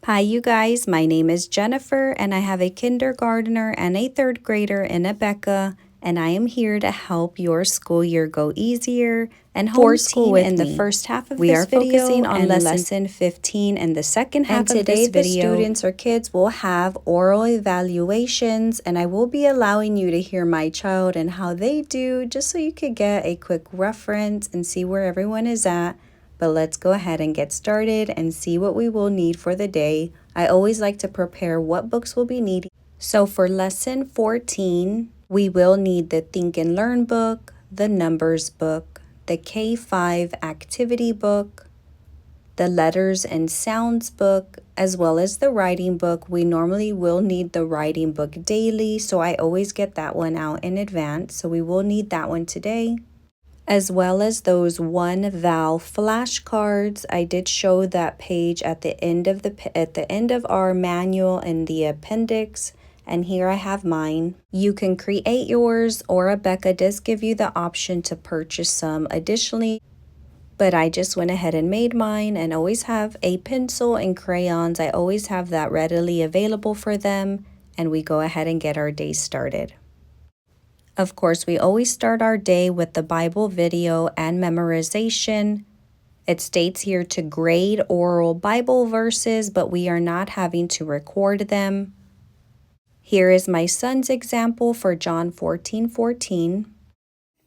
Hi, you guys. My name is Jennifer, and I have a kindergartner and a third grader in Abeka, and I am here to help your school year go easier and homeschool with in the first half of this video. We are focusing on lesson 15 and the second half of this video. And today the students or kids will have oral evaluations, and I will be allowing you to hear my child and how they do, just so you could get a quick reference and see where everyone is at. But let's go ahead and get started and see what we will need for the day. I always like to prepare what books we'll be needing. So for lesson 14, we will need the Think and Learn book, the Numbers book, the K5 activity book, the Letters and Sounds book, as well as the writing book. We normally will need the writing book daily, so I always get that one out in advance. So we will need that one today, as well as those one vowel flashcards. I did show that page at the end of our manual in the appendix, and here I have mine. You can create yours, or Abeka does give you the option to purchase some additionally, but I just went ahead and made mine, and always have a pencil and crayons. I always have that readily available for them, and we go ahead and get our day started. Of course, we always start our day with the Bible video and memorization. It states here to grade oral Bible verses, but we are not having to record them. Here is my son's example for John 14:14.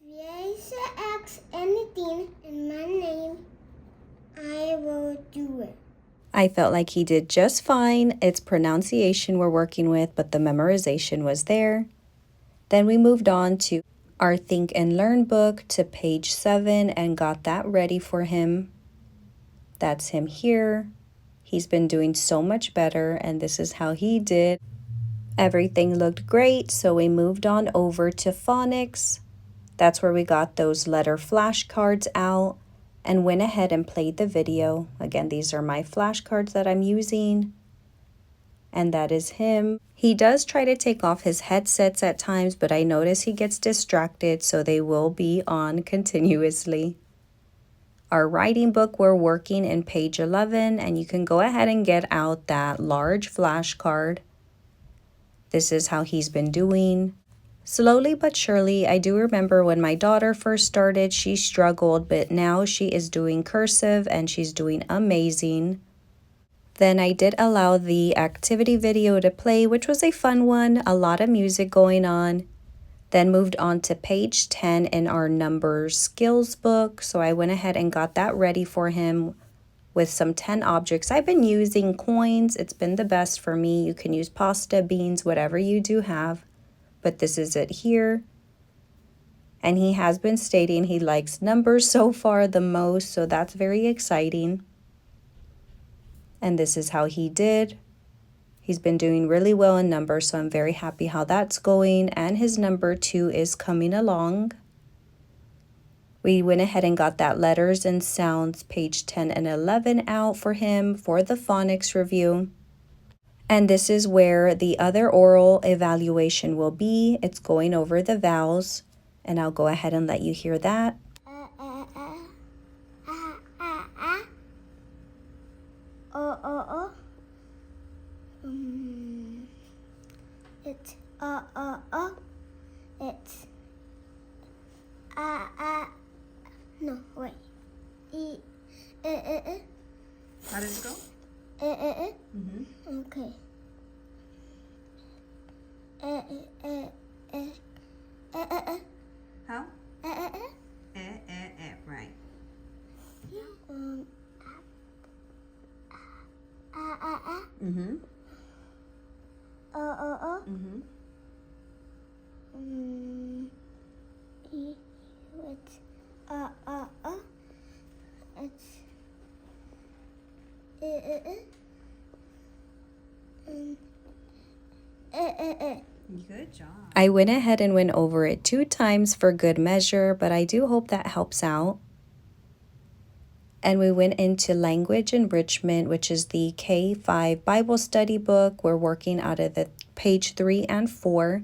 If you ask anything in my name, I will do it. I felt like he did just fine. It's pronunciation we're working with, but the memorization was there. Then we moved on to our Think and Learn book to page 7 and got that ready for him. That's him here. He's been doing so much better, and this is how he did. Everything looked great, so we moved on over to phonics. That's where we got those letter flashcards out and went ahead and played the video. Again, these are my flashcards that I'm using. And that is him. He does try to take off his headsets at times, but I notice he gets distracted, so they will be on continuously. Our writing book, we're working in page 11, and you can go ahead and get out that large flashcard. This is how he's been doing. Slowly but surely. I do remember when my daughter first started, she struggled, but now she is doing cursive and she's doing amazing. Then I did allow the activity video to play, which was a fun one, a lot of music going on. Then moved on to page 10 in our numbers skills book. So I went ahead and got that ready for him with some 10 objects. I've been using coins. It's been the best for me. You can use pasta, beans, whatever you do have. But this is it here. And he has been stating he likes numbers so far the most, so that's very exciting. And this is how he did. He's been doing really well in numbers, so I'm very happy how that's going. And his number 2 is coming along. We went ahead and got that letters and sounds page 10 and 11 out for him for the phonics review. And this is where the other oral evaluation will be. It's going over the vowels, and I'll go ahead and let you hear that. It's It's no, wait. How does it go? Okay. How? Right. Mm-hmm. Mm-hmm. Good job. I went ahead and went over it 2 times for good measure, but I do hope that helps out. And we went into language enrichment, which is the K5 Bible study book. We're working out of the page 3 and 4.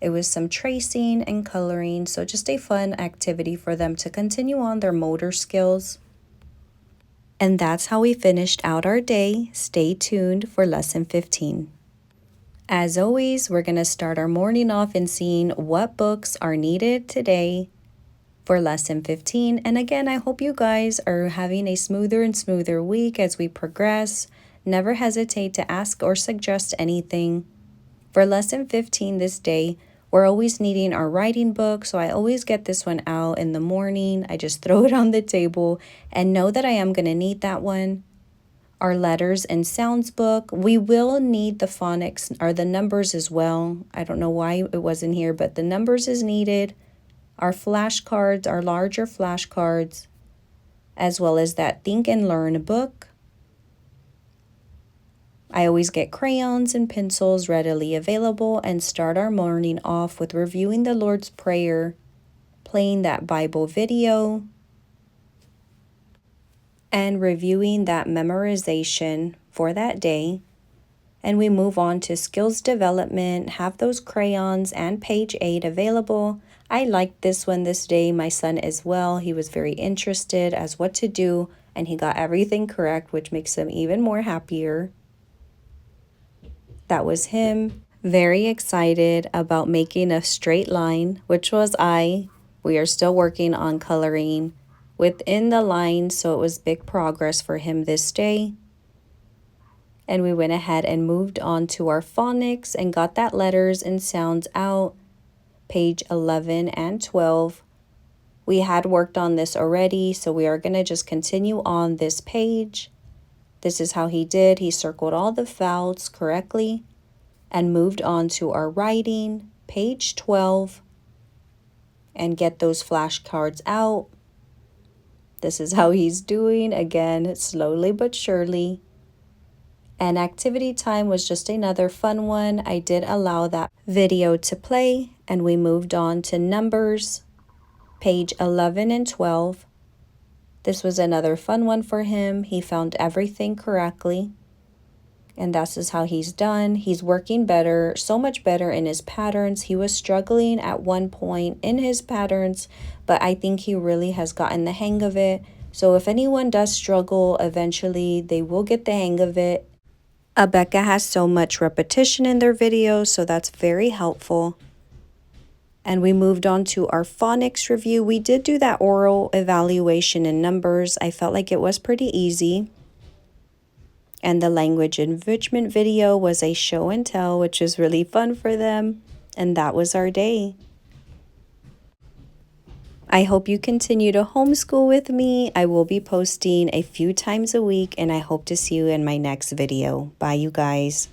It was some tracing and coloring, so just a fun activity for them to continue on their motor skills. And that's how we finished out our day. Stay tuned for lesson 15. As always, we're going to start our morning off in seeing what books are needed today for lesson 15. And again, I hope you guys are having a smoother and smoother week as we progress. Never hesitate to ask or suggest anything. For lesson 15 this day, we're always needing our writing book, so I always get this one out in the morning. I just throw it on the table and know that I am going to need that one. Our letters and sounds book. We will need the phonics or the numbers as well. I don't know why it wasn't here, but the numbers is needed. Our flashcards, our larger flashcards, as well as that Think and Learn book. I always get crayons and pencils readily available and start our morning off with reviewing the Lord's Prayer, playing that Bible video, and reviewing that memorization for that day. And we move on to skills development, have those crayons and page 8 available. I liked this one this day, my son as well. He was very interested as what to do, and he got everything correct, which makes him even more happier. That was him. Very excited about making a straight line, which was I. We are still working on coloring within the line, so it was big progress for him this day. And we went ahead and moved on to our phonics and got that letters and sounds out, page 11 and 12. We had worked on this already, so we are going to just continue on this page. This is how he did. He circled all the vowels correctly and moved on to our writing, page 12, and get those flashcards out. This is how he's doing, again, slowly but surely. And activity time was just another fun one. I did allow that video to play, and we moved on to numbers, page 11 and 12. This was another fun one for him. He found everything correctly. And this is how he's done. He's working better, so much better in his patterns. He was struggling at one point in his patterns, but I think he really has gotten the hang of it. So if anyone does struggle, eventually they will get the hang of it. Abeka has so much repetition in their videos, so that's very helpful. And we moved on to our phonics review. We did do that oral evaluation in numbers. I felt like it was pretty easy. And the language enrichment video was a show and tell, which was really fun for them. And that was our day. I hope you continue to homeschool with me. I will be posting a few times a week, and I hope to see you in my next video. Bye, you guys.